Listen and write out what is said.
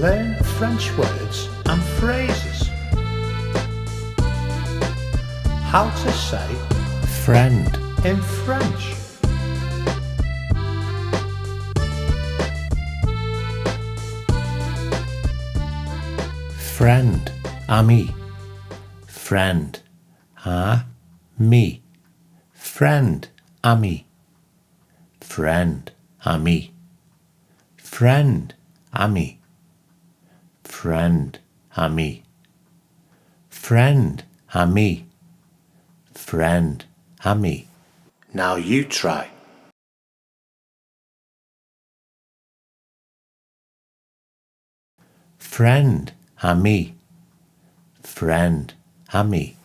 Learn French words and phrases. How to say friend, in French. friend, ami, friend, me, friend, ami, friend, ami, friend, ami, friend, ami, friend, ami, friend, ami. Now you try. Friend, ami, friend, ami.